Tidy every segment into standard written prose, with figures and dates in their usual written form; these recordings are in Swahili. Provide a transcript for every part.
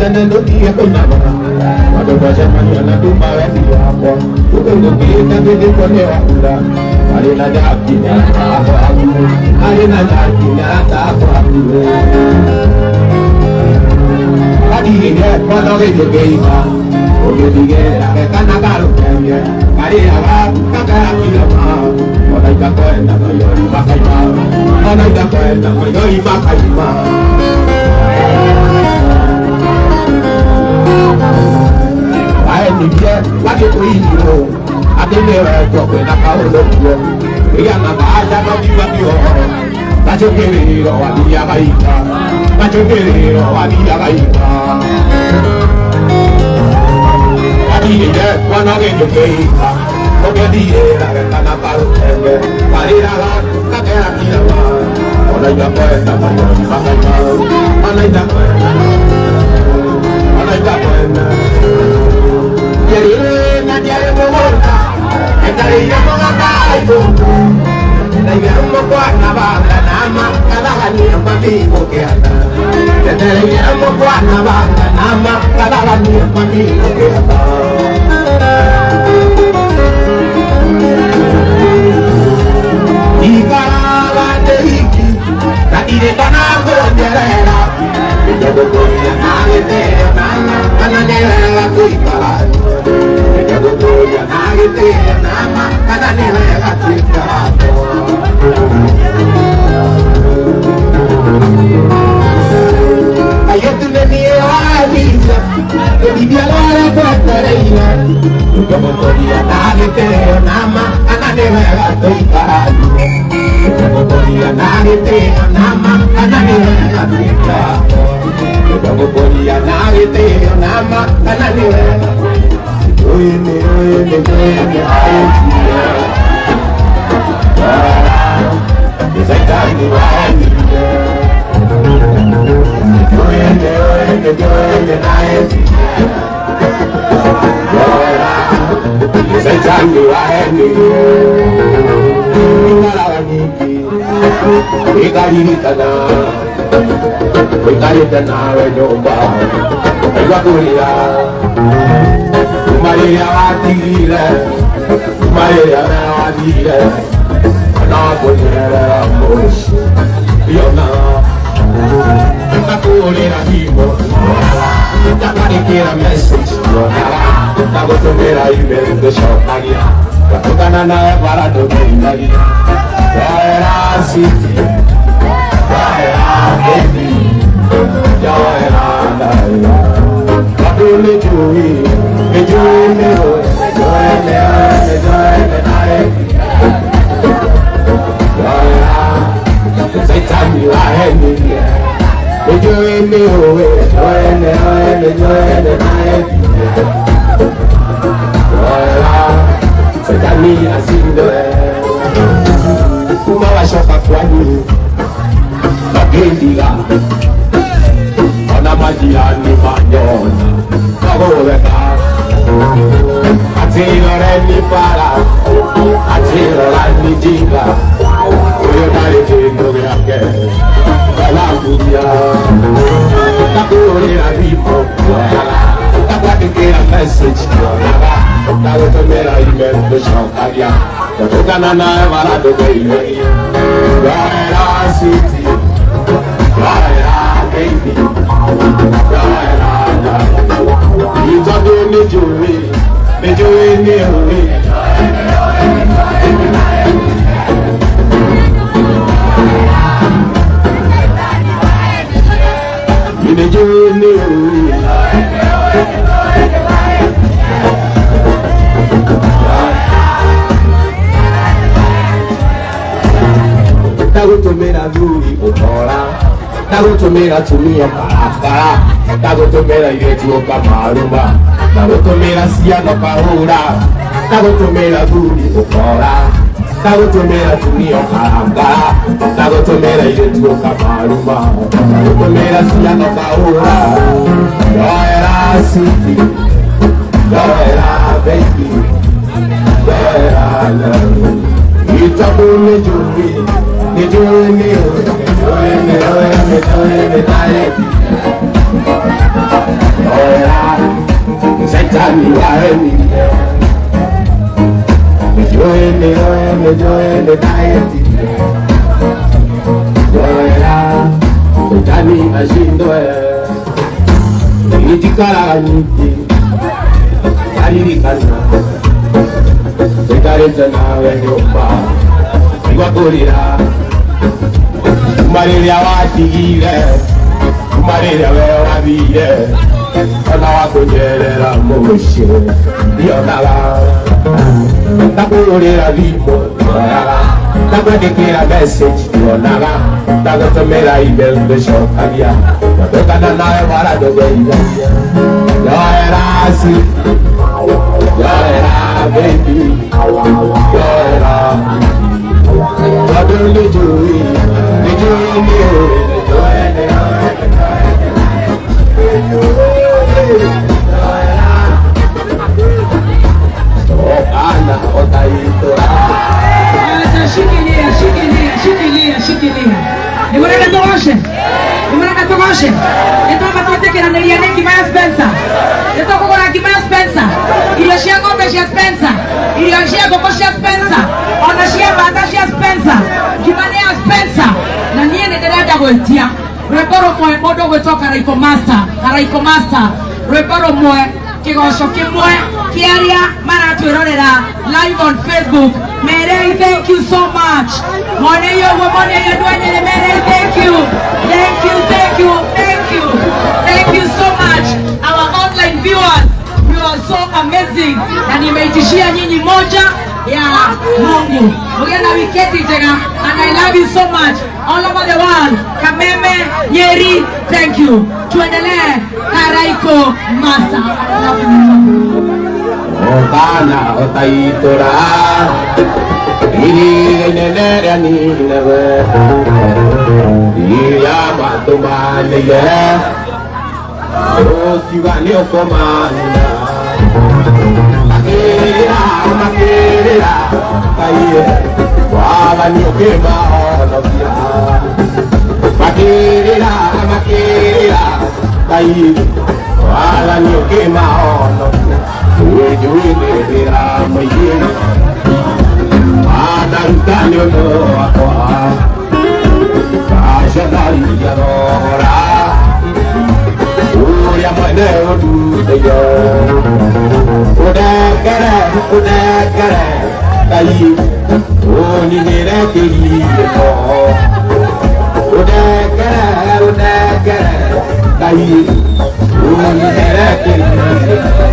tena ndo dia kunaba wado baja mani ana dumba rendi hapo uko kita bidi kone wanda ale na jaki na hapo ale na jaki na hapo adi ne kono ge jogeima oge dige ke kana garu kenge kari aba kakara kilama ona itakwenda moyoni makaima ona itakwenda moyoni makaima Niye wake kuinyo atemera tokwe na kaolo yo ya na baja no diwa yo bajo kerero wali ya baita bajo kerero wali ya baita adi ye wana ge yo keita oge die la kana paro enge pare la ka kera kila ona ya kwenda mayo makaima ona ya kwenda na diare mogorta etare ya mogata ibo na ya mogwa na banga nama kala hani ambi okeata etare ya mogwa na banga nama kala hani ambi okeata ikala deiki na dire kana gondera Jago koya nagete nama kana nela kuikala Jago koya nagete nama kana nela kuikala Ayetu nenie waliza Kebibia lora kuatareina Jago koya nagete nama kana nela kuikala Jago koya nagete nama kana nela kuikala Jago koya nagete nama kana nela Oye, Maria Vatile, Maria Vatile, Napoleone Amos, Yona, Napoleone Himo, Takarikira message, Tagotomera email the shop, Takanana Varado Nagi, Joera City, Joera Baby, Joera Naya, Kapule Jui. Enjoy me, Atiro rendi para, atiro la nidiga, io dare che dove anche la buia, la cuore la vivo, la guarda che la message, la volta me la invento scioccaria, la tocca nana e varato che io, la city, la baby, you don't do me jewelry, me jewelry, me jewelry. Me jewelry, me jewelry. Tago to me na jewelry, okora. Tago to me na tumia para. Tago to me na yetu okamarumba. Tago to me na siya no kahura. Tago to me na guri okora. Tago to me na tumia karanga. Tago to me na yetu okamarumba. Tago to me na siya no kahura. Joera city, Joera baby, Joera love. Itabu me juri, me juri me juri me juri me juri me juri me juri. Dani waeni Joene daeti Joera Dani ashindoe Itikara niti Aririkana Sekareta nawe nyumba Igwakurira Umariria watigire Umariria wewabire Ona wakunyerera mushe Dionaga Ndakurira vimo Dionaga Ndakwandikira message Dionaga Ndagutumira email Ndishokagia Ndakana nawe waradogeira Yoera si Yoera baby Yoera Wadu nijui Shikilia. Nimureka togoshe. Nito matutekeranĩria nĩ ngima ya Spencer. Nito kũgũra ngima ya Spencer. Irio cia ng'ombe cia Spencer. Irio cia ngũkũ cia Spencer. Ona cia mbata cia Spencer. Ngima nĩ ya Spencer. Na niĩ nĩ ndĩrenda gwĩtia rwĩmbo rũmwe mũndũ gwĩtwo Karaiko Master. Rwĩmbo rũmwe kĩgoco kĩmwe kĩarĩa maratwĩrorera live on Facebook. Merei, thank you so much. Moneyo Duanyere, Merei, thank you. Thank you so much. Our online viewers, you are so amazing. Na nimeitishia nyinyi moja ya Mungu. Mugena wiketi tega, and I love you so much. All over the world. Kameme, Nyeri, thank you. Tuendelee Karaiko Master. Otana otaitora Iri nenera ninewe Iya matumane ye Osiwani okomanda Makirira Kaiye Wabani okema onofia Makirira Kaiye Wabani okema onofia Ujuinira mayiri Adarutani onoakwa Kashadari yarora Uya mwene odudeyo Udekere Kayi Unyingire kiriko Udekere Kayi Unyingire kiriko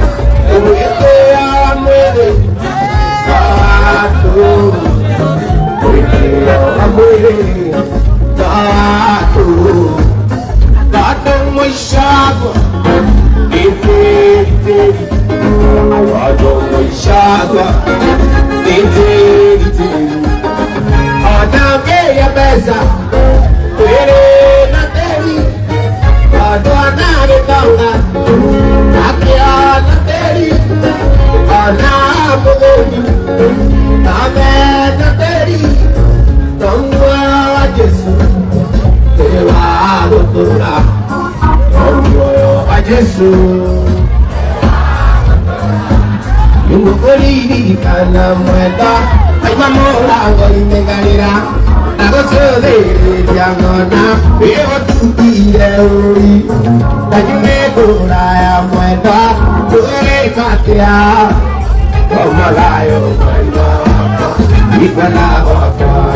Yungukuri kana mwenda Aimamora goimegarira Nagosode yangona Ewa tukire uri Tajimegura ya mwenda Kure katea Omalayo mwenda Ikwana wakwa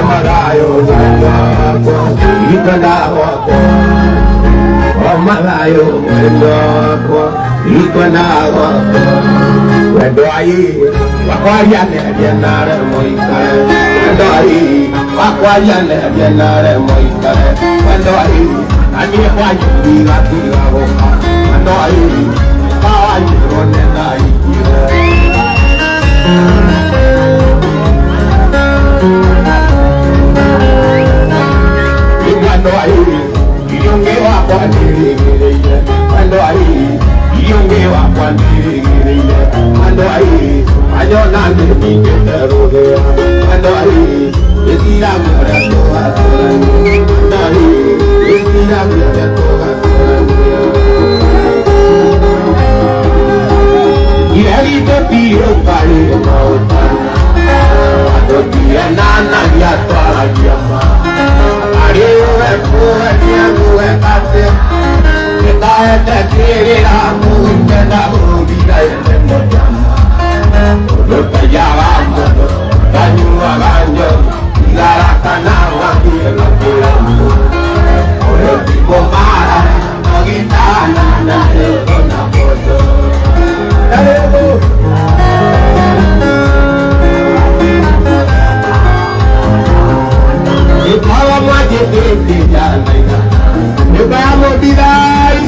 Omalayo mwenda Ikwana wakwa Omalayo mwenda Ikwana wakwa Wendo ayi Wakwayane bienare moikare Wendo ayi Wakwayane bienare moikare Wendo ayi Anye wanyu Nigatira woka Wendo ayi Kawanyu Ronena ikire Wendo ayi Iyonge wakwa nirigireye Wendo ayi Iyonge wakwa nirigireye Wendo ayi Ayona nirigireye Wendo ayi Yesira mwere toha torani Wendo ayi Yesira mwere toha torani gĩtĩ janaina nyũmba ya mũmbithai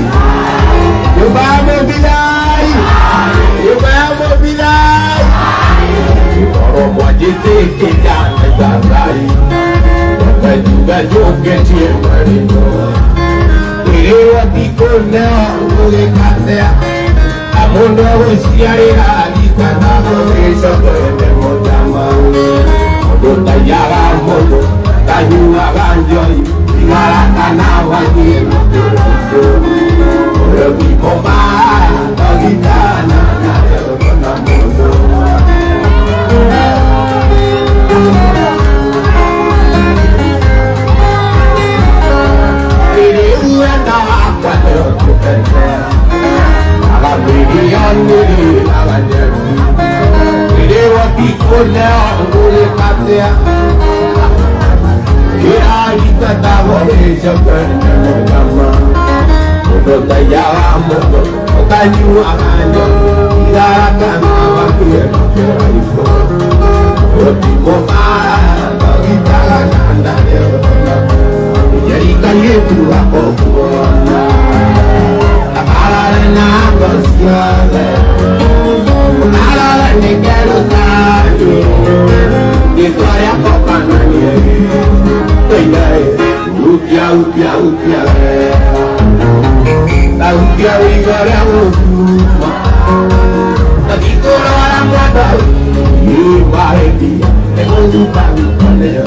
nyũmba ya mũmbithai nyũmba ya mũmbithai oro mwanjĩtĩte janaina ngai ũkajuga njũkĩtie marĩno ĩrĩrwo ndikũneo gũgĩkatea mũndũ gũciarĩra ndikana gũgĩcokwene mũtama mũndũ taiyaga mũndũ tanyuaga njoi igarakana wathiĩ mũtũrũtũ ũrĩa wimoma ndagitana narĩona mũndũ ĩrĩ wenda wakwa nĩũtũketea milioni avanyeru iliwa piko leo ulikatea ila itataboresha kwenda mojama mudota yawa modo otanyua kanyo idarakana wakie mokera ifo otiko mara gitaga nanda leo yerika yetu wakofuona na gosiale ala ne quiero tanto y todavía poca no nieve upia la upia vigora uma la vicora la muerta y baby tengo un pan con ella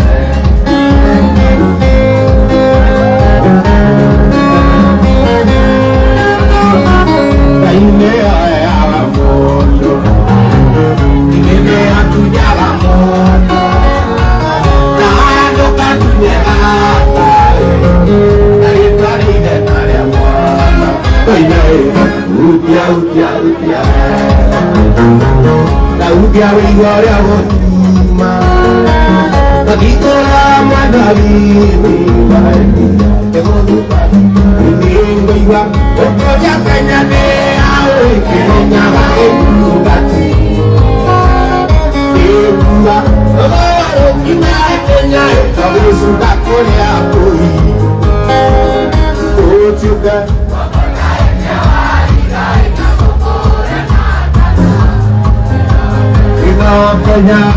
la upia vigora uma la vicora madari tengo un pan ningo iba otro ya peñane awe kenya ba ngati iba oh kina kenya tabu suka kole akoi ochuka Kenya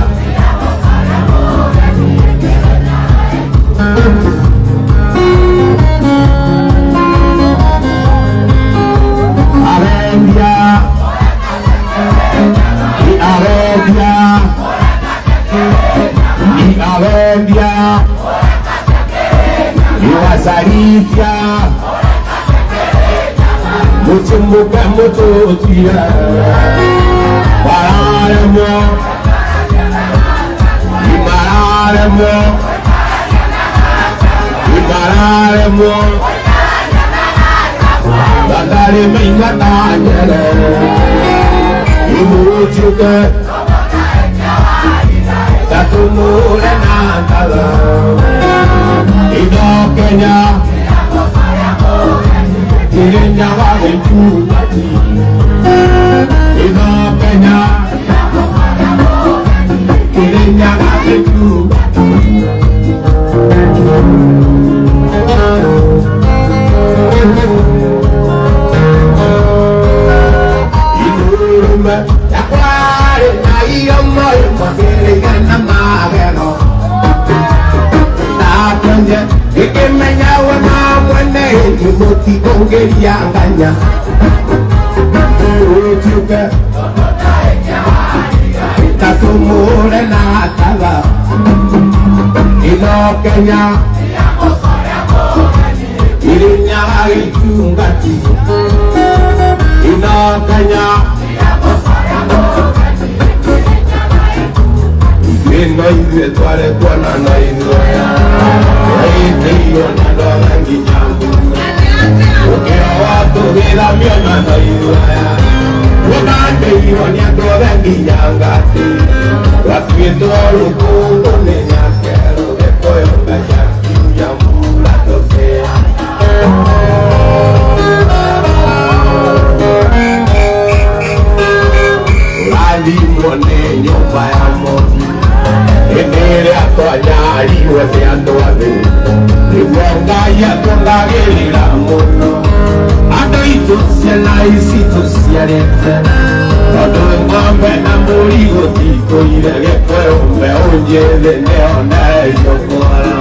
Arabia Iwasarifia Mutumbuka mututia Pararemo Ibararemo Batare mingatanyere Imuchuke Tatumure nantala Ido Kenya Kirinya wagenchukati Ido Kenya Kirinya wagenchukati Inurume yakware na iyo moyo magere na mageno Nakonje ikimenya wana mwene Timoti kongeria nganya Uchuke Tatumure na taga Ino Kenya Irinya ichungati Ino Kenya Ino iwe tware kwana na ino Ite iyo na dola ngijangu Ukira watu gira miona na ino Wakande iyo ni dola ngijangati Wakito lukungo ni nyakero Ekoyo ngajaki Yamula tofea Lali mwone nyumba ya moji Enere atwanyari wese ando wabe Uvongaya tongagerera muno Ando itusiana isitusiarete Odo ngombe na murigo tiko irege kwe umbe ujele neona yokora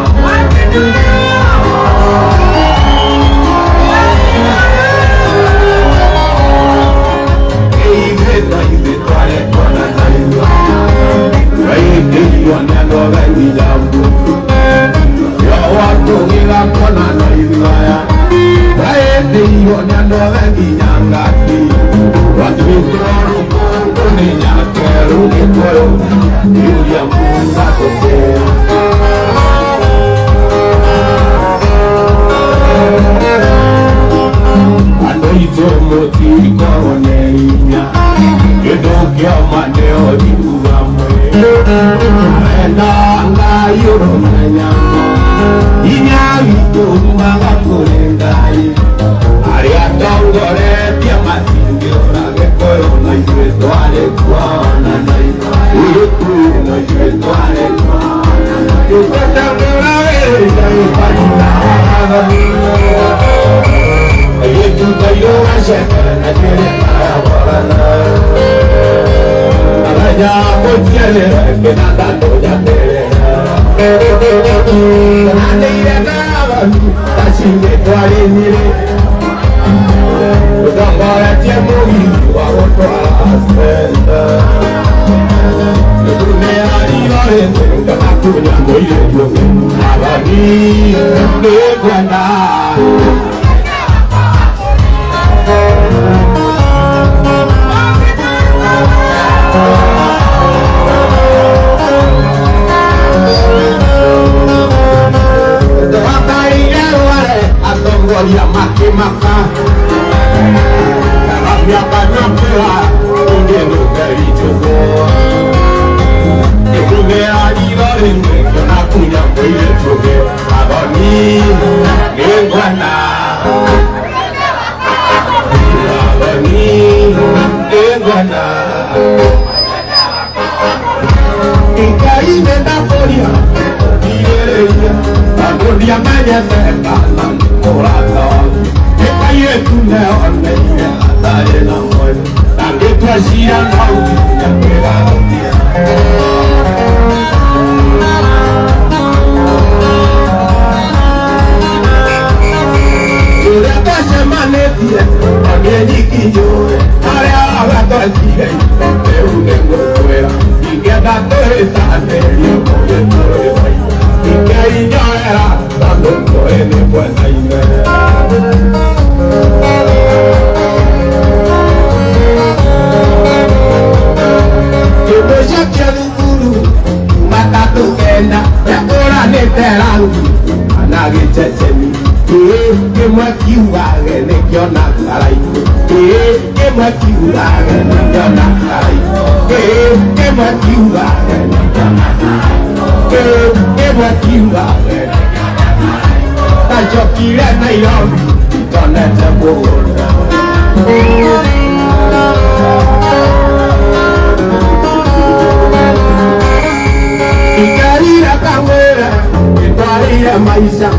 Maisha,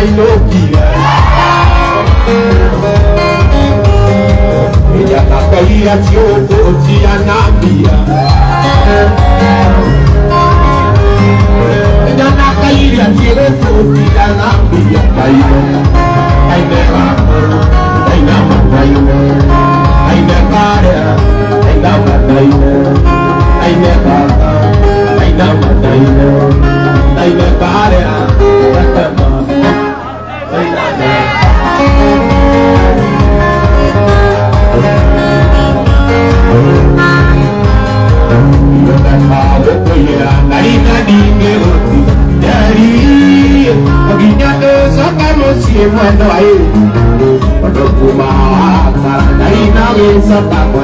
inokia. Ella la caía chiopo tia nambia. Ella la caía chiopo tia nambia. Ay neva, ay nama, ay neva, ay nama, ay neva, ay nama, ay neva, Bueno, ahí, cuando fumaba, ahí nadie se tapó.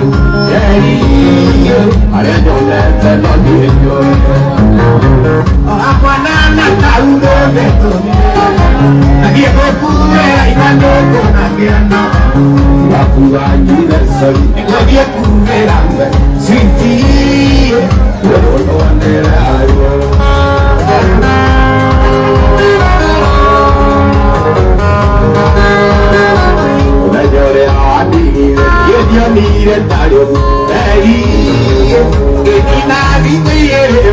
Ahora yo le sé lo que yo. Ahora cuando anda uno de estos, aquí es por pura y cuando con aquí anda. La pura y del sol, y nadie pura, sin ti, yo no andaré. Io mi retario, che mi navi qui e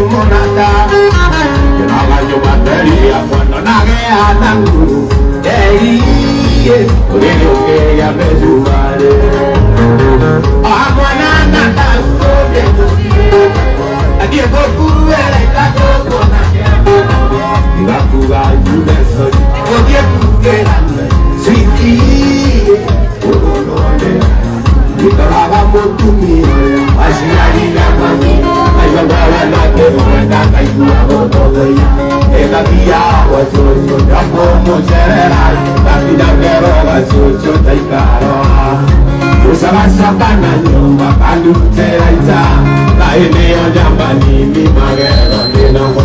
monata, che la voglio batteria quando nage a tangu, volevo che io mi giovane, a buonana tanto vieto, a Dio pure lei la cocona, mi va pure a giudesso, o Dio pure la me, senti, Ikalava tu mi, ashiari na mami, ayawala na ke mwenda kaikuwa botoy. Ela dia wa chocho japo mo serera, tapi da kero wa chocho taikaro. Usama sakana nyumba kalu teraita, la eneo jambani mi magero ni nomo.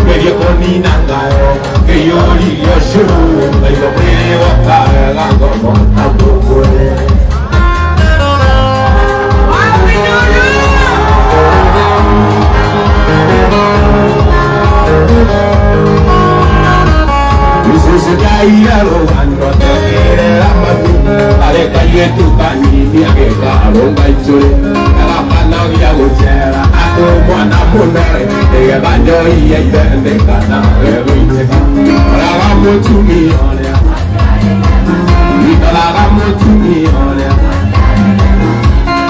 Kedio koni nangayo, ke yori yoshu, ayo pere wa kara como tapukure. Se caía robando te quiere la mano, dale calle tu canilla que caro baichore, la mano y a gocera, a tu buena mujer, te baño y el de cana, la vamos tu millones, y la vamos tu millones,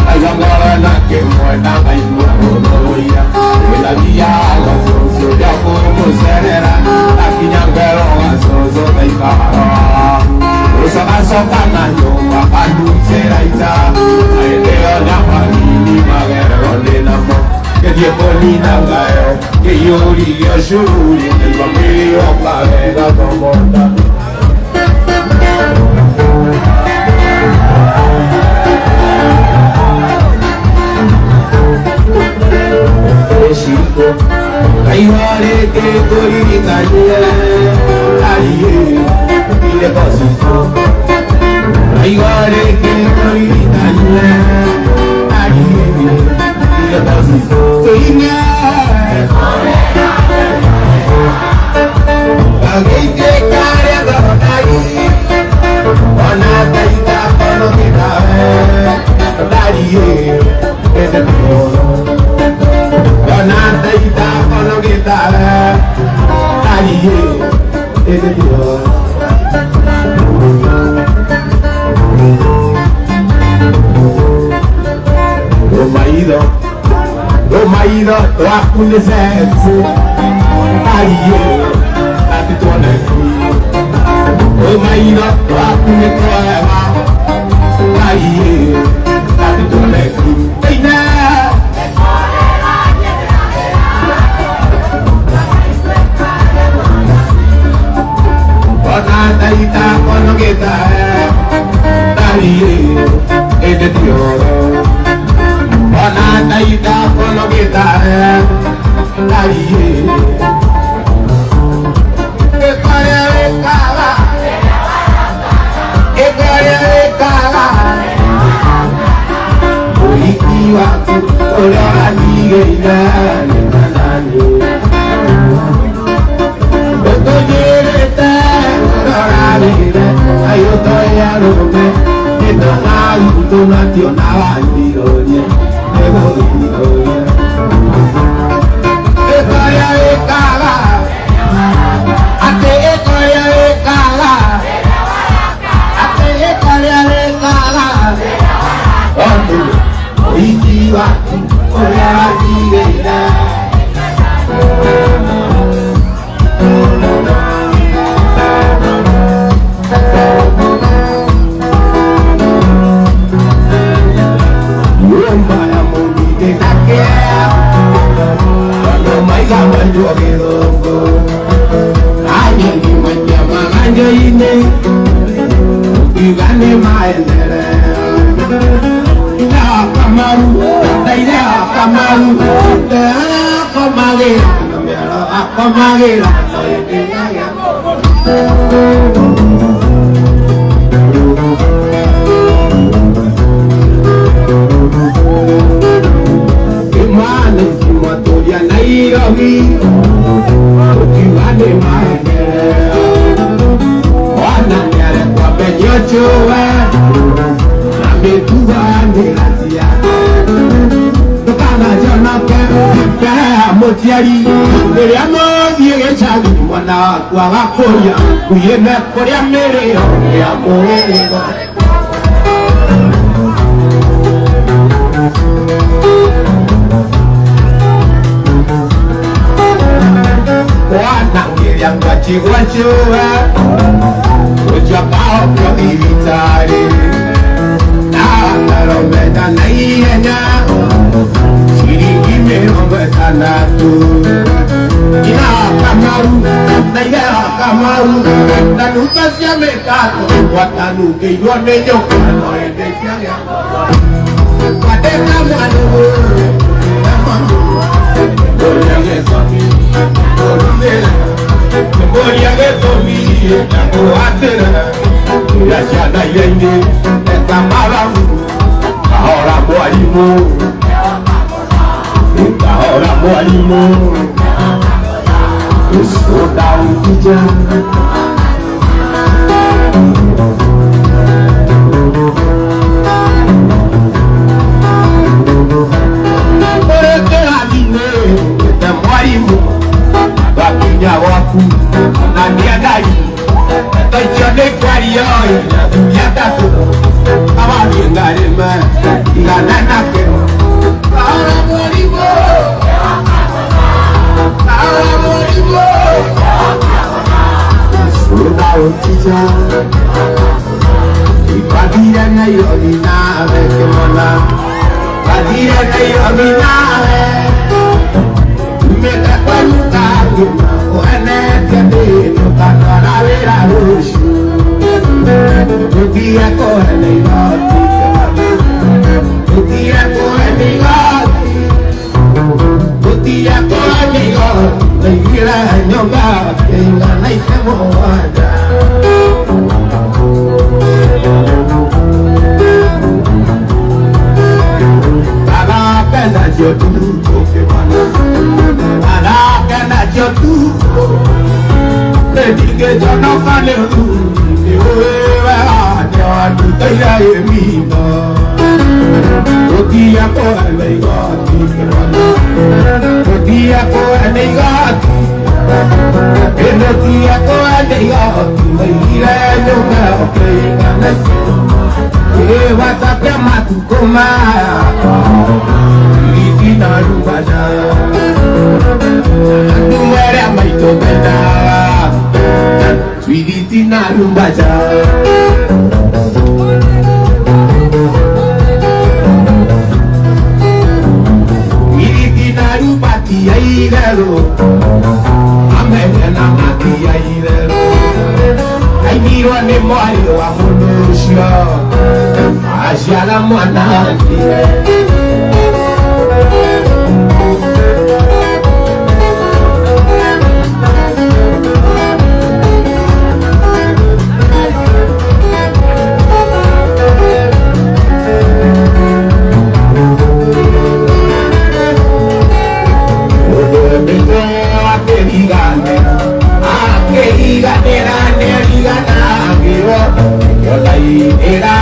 ay la morena que muerta, ay muerta, la vía la socio ya como será, la quiña pero la socio te cara, usa la soca na nyumba pandu seraita, ay leo na panini magero de namo, que die polina gayo, que yori yoshuri, el bambino plavega como ta. Ay vale que corri calle, ay le paso. Ay vale que corri calle, ay le paso. Soña, alguien que carga ahí, ona caída con lo que cabe, ay es el mejor. Nada e tá falando que tá aí, ele pior. Romaído, tô a conhecer, aí, a te torna aqui. Romaído, tô a conhecer, aí, a te torna aqui. Ei, né? Ita kono kita tari ede tioro. Ona ita kono kita tari. E kare kala, e kare una tío nada tiroye, tiroye. Ecoria de caga, ate ecoria de caga, ate ecoria de caga. Hoy iba, hoy a Wagakoya, kuyeme korea mereo, ya moreno. Wana ngiria kwachi kwachuwa, kucha bao kivitari. Na rometa na ienya, shiringi me rometa na tu. Ina kamaru, na ina kamaru, na nuka siya mekato, watanu ke yone nyoka no ende siya. Wate kamanu, kamanu, bolia gesomi, bolia gesomi, nako atera, ya siya na yende, kamaramu, ahora boalimo, ahora boalimo. Estou da Uquija. Porque a vida é moimo, a minha waku, a minha daí, a gente faria e a da tudo, a minha garema, e a nana que ahora moimo. Sudah Uquija, ibadia na yoni na kemana, ibadia na yoni na, meka kwanuka guna, oene kende no kanara vera rushu, udia ko ene yoti kemana, udia ko ene yoti, udia ko ene yoti. Gira nyoga kenga naitemo ada. Ala kana jotu ke mana. Ala kana jotu. Kedige jono kale tu. Ewe wa jadu taya yemina. Odia ko alaiga tikana. Odia ko alaiga. En el día con el día, mira yo me pega, que vas a quemar tu coma, y tina rubana, tu muere a mi tobena, y tina rubana. Pati ay lero, amena mati ay lero. Ay miro ane moyo amonosha, asya la manati. Era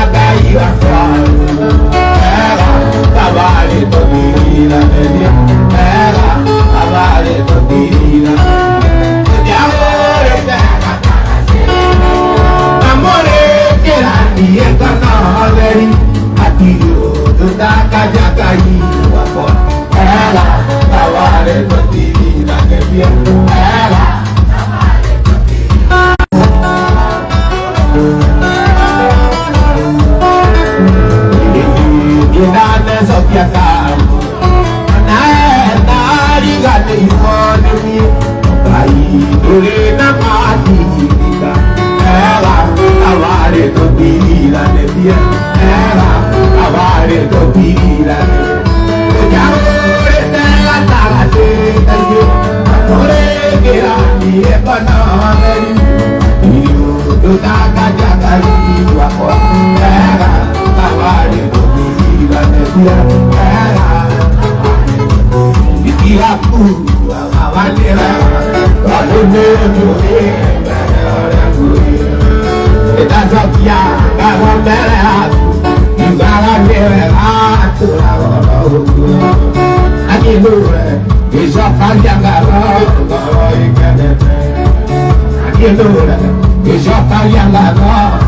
Ulina matita Ela avare to pila ne dia Ela avare to pila ne Ore te la tarate tanyo Ore ke ani e panameri Iu do taka jaga liwa Ela avare to pila ne dia Ela Ila pura avandera Eta Sofia, Gavondera, Ibarandera, Aqui nura, e só fazia garoto, aqui nura, e só fazia garoto,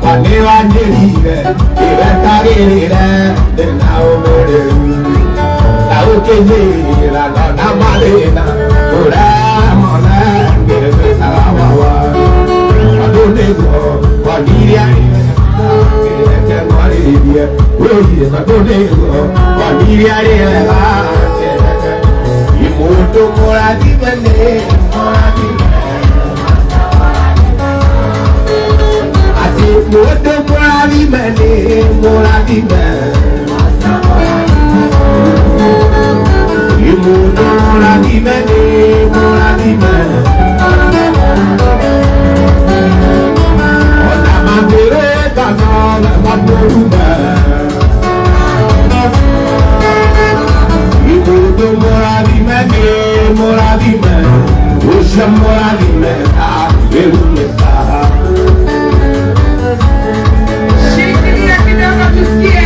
Paneva nerire, divertarire, de naumere. Tau che gira, donna malena, ora mona, che salawa. Quando nego, quandiria, che moriria, quando nego, quandiria, il mondo mora di bene, mora di Moto moravi bene, moravi bene. Il mondo moravi bene, moravi bene. Ona mabere tanole maburuba. Il mondo moravi bene, moravi bene. Usha moravi bene, elumeta. Tusikie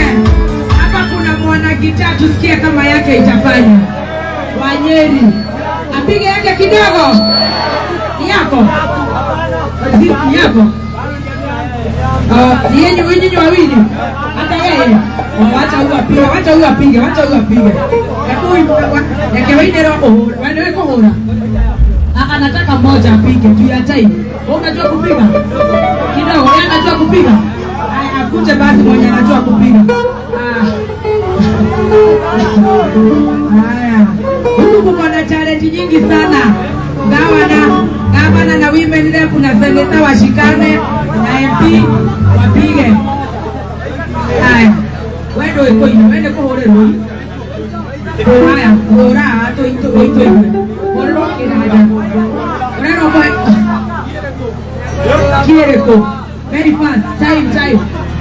hapa kuna mwana gitaa, tusikie kama yake itafanya. Wanyeri apige yake kidogo, yako yako yenye wenyewe wawili, hata yeye wacha huyu apige, wacha huyu apige, wacha huyu apige yake wewe roho wewe kohora anataka mmoja apige juu ya time. Wewe unajua kupiga kidogo, yeye anajua kupiga. Kuja basi mwenye anajua kupiga. Haya. Huku kuko na talenti nyingi sana. Gavana na women rep na seneta washikane na MP wapige. Haya. Wewe ndio uko ina, wewe ndio hore roi. Haya, ora ato ito. Hore roi ina haja. Wewe ndio kwa. Kireko. Very fast. Time.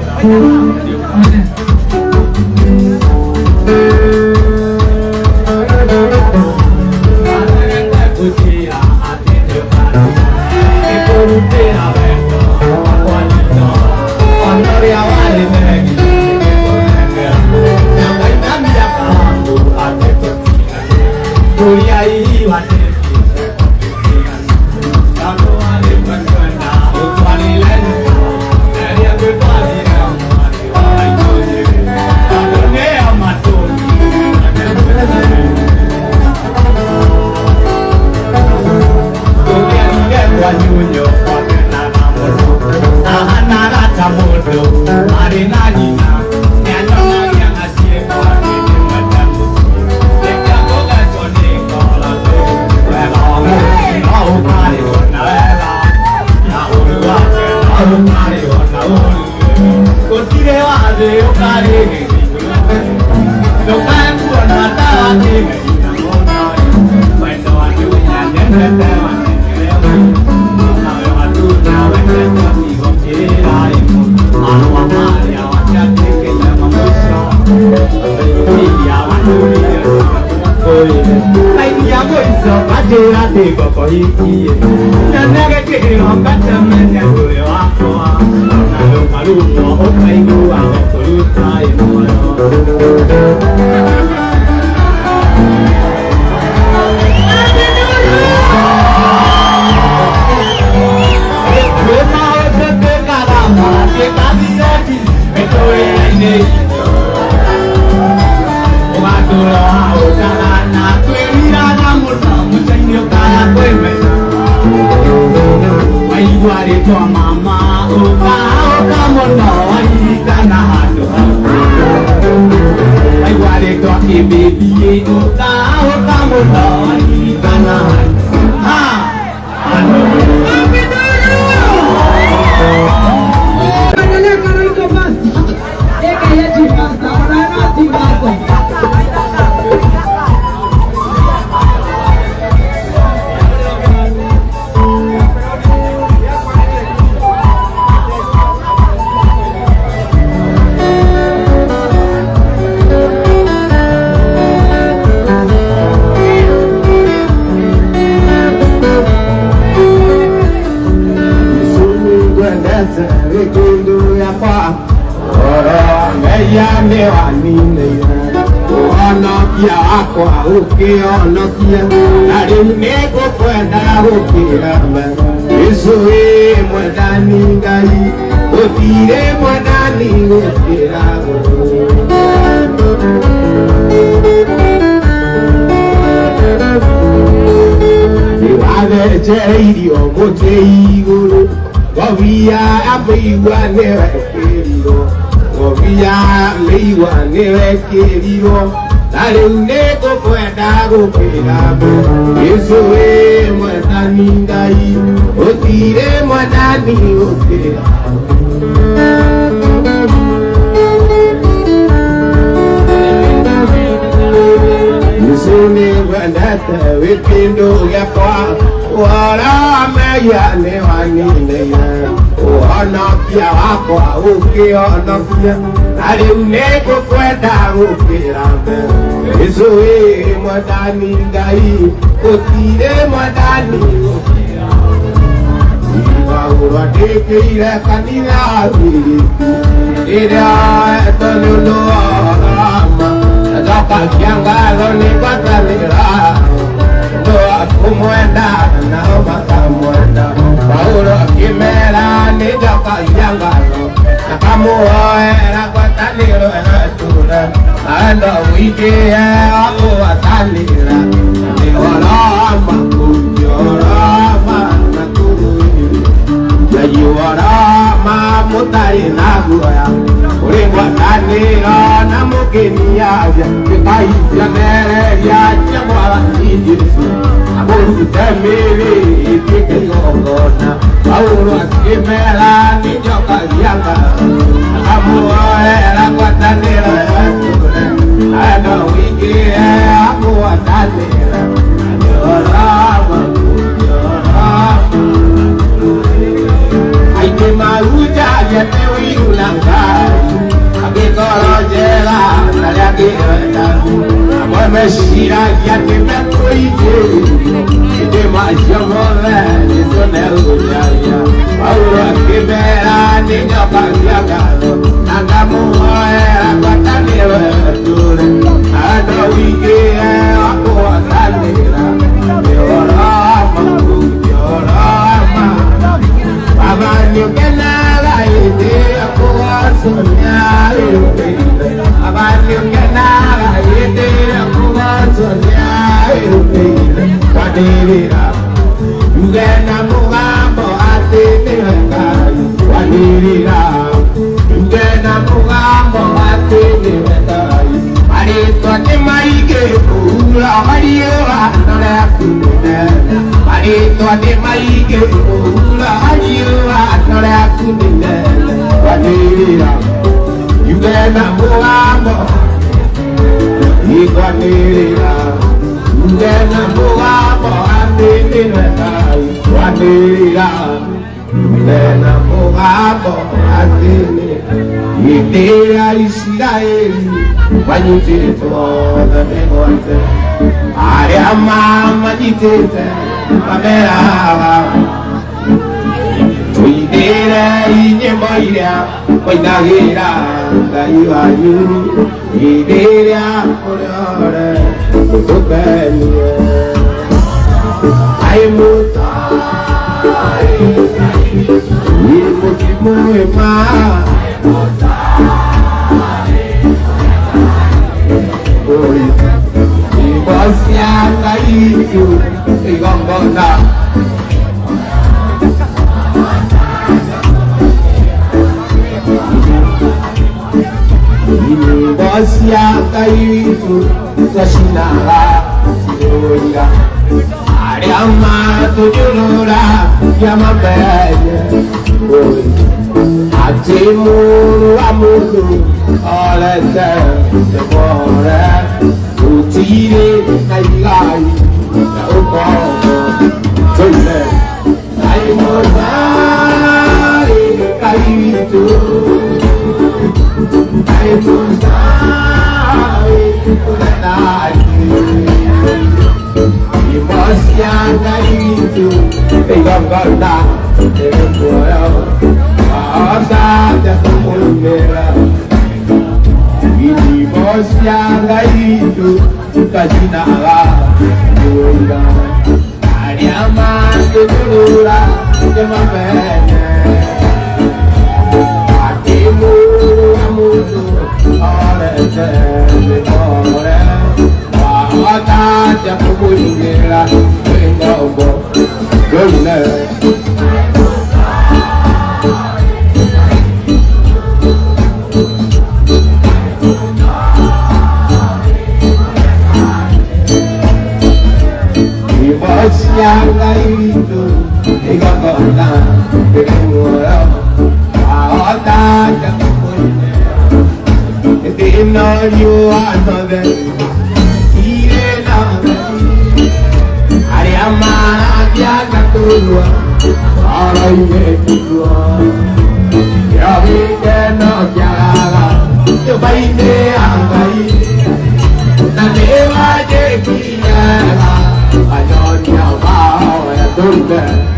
Ukionokia na rĩu nĩngũkwenda gũkĩra Yesu wĩ mwendani Ngai gũtirĩ mwendani gũkĩra nĩwathereceirio mũtĩ igũrũ ngobia amĩigua nĩwekĩrirwo ngobia amĩigua nĩwekĩrirwo na rĩu nĩngũkwenda gũkĩra Yesu wĩ mwendani Ngai gũtirĩ mwendani gũkĩra Yesu nĩngwendete wĩ kĩndũ gĩakwa ũhoro wa mehia nĩwanĩneire ũhonokia wakwa ũkĩhonokia na rĩu nĩngũkwenda gũkĩra Yesu wĩ mwendani Ngai gũtirĩ mwendani gũkĩra Ibaũrwo ndĩkĩire kanitha wĩrĩku rĩrĩa nĩ ũndũ wa njoka kiangatho nĩngwatanĩra andũ akũmwenda nao makamwenda Paulo akĩmera nĩ njoka kiangatho nakamũhoera ngwatanĩro ĩgatũũre ando wĩingĩhe wa kũgwatanĩra nĩ ũhoro wa makũri ũhoro wa makũri na ũhoro ma mũtarĩ na guoya ũrĩ ngwatanĩro na mũkĩniaria gĩkahicia mereria cia Mwathani Jesũ amũrute mĩĩrĩ ĩtuĩke igongona Paulo akĩmera nĩ njoka kiangatho akamũhoera ngwatanĩro ĩgatũũre ando wĩingĩhe wa kũgwatanĩra nĩ ũhoro wa makũri ũhoro wa aingĩ marutagia nĩ ũiru na Ngai angĩkorwo njera narĩa angĩenda amwe meciragia atĩ mekũingĩrio hĩndĩ macio mothe Jesũ nĩegũcaria Paulo akĩmera nĩ njoka kiangatho na ngamũhoera ngwatanĩro ĩgatũũre ando wĩingĩhe wa kũgwatanĩra nĩ ũhoro wa makũri ũhoro wa makũri Baba nĩũkenaga hĩndĩ ĩrĩa kũgocokia wĩrutĩire Baba nĩũkenaga hĩndĩ ĩrĩa kũgocokia wĩrutĩire kwanĩrĩra yuge na mũgambo atĩ nĩwe Ngai kwanĩrĩra yuge na mũgambo atĩ nĩwe Ngai marĩtwa nĩ maingĩ kũhura mariũa rĩaku rĩnene marĩtwa nĩ maingĩ kũhura mariũa rĩaku rĩnene kwanĩrĩra yuge na mũgambo kwanĩrĩra yuge na mũgambo atĩ nĩwe Ngai kwanĩrĩra yuge na mũgambo atĩ hĩndĩ ĩrĩa Isiraeli manyitĩtwo othe mĩgwate arĩa mamanyitĩte mameraga tũinĩre nyĩmbo iria mũinagĩra Ngai wanyu hĩndĩ ĩrĩa mũrĩore mũtũkenie Ai mũtai nĩ mũkimwĩma Cia Ngai igongona nyĩmbo cia Ngai twacinaga Yoga Ariama Tujurura Yama Baya Atimuru Amuru All at the forest Utire Naigai Nauko Tule Naimozari Kaitu Naimozari Kulanaki Imosianga itu Tegangana Teguaya Asa Jatuh Merah Imosianga itu Kajinala Yoga Ariama Tujurura Jamabene Atimu Amudu Olete Ore Wata Japupu Yungira Wengobo Yone Imosianga itu Tegangana Teguaya Wata Japupu They know you are nothing. Ire nothing. Ariama Diaga Tulua. All I get to do. Yavi no Jaga. You buy me Angai. Nadeva Jekia. I don't know how I do that.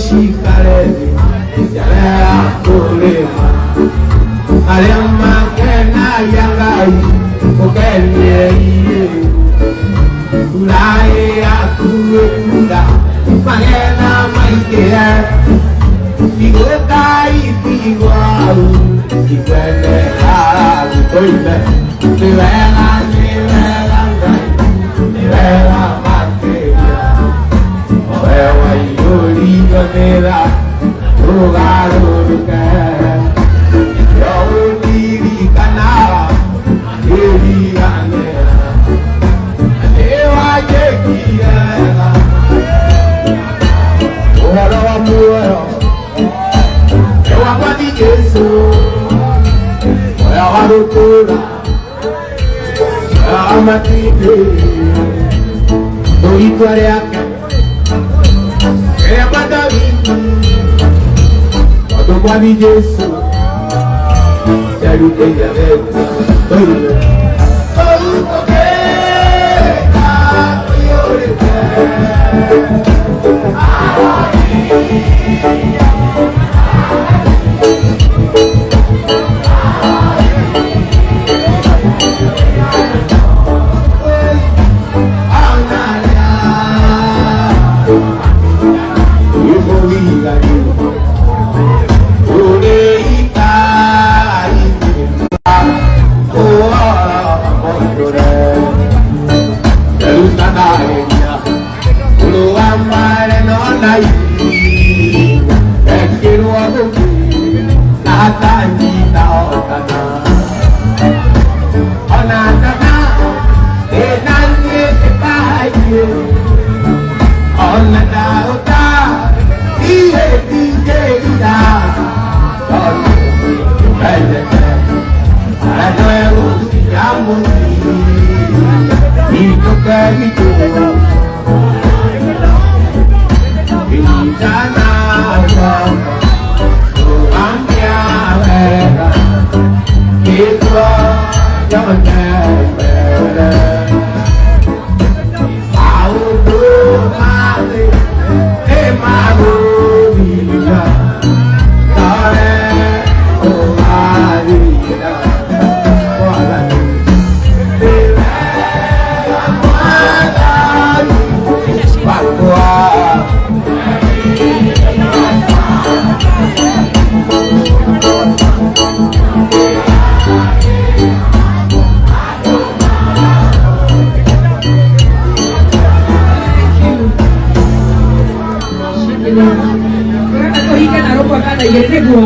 Jesus, Tũrenda tũhinge na rũkwa kana igĩrĩ nĩguo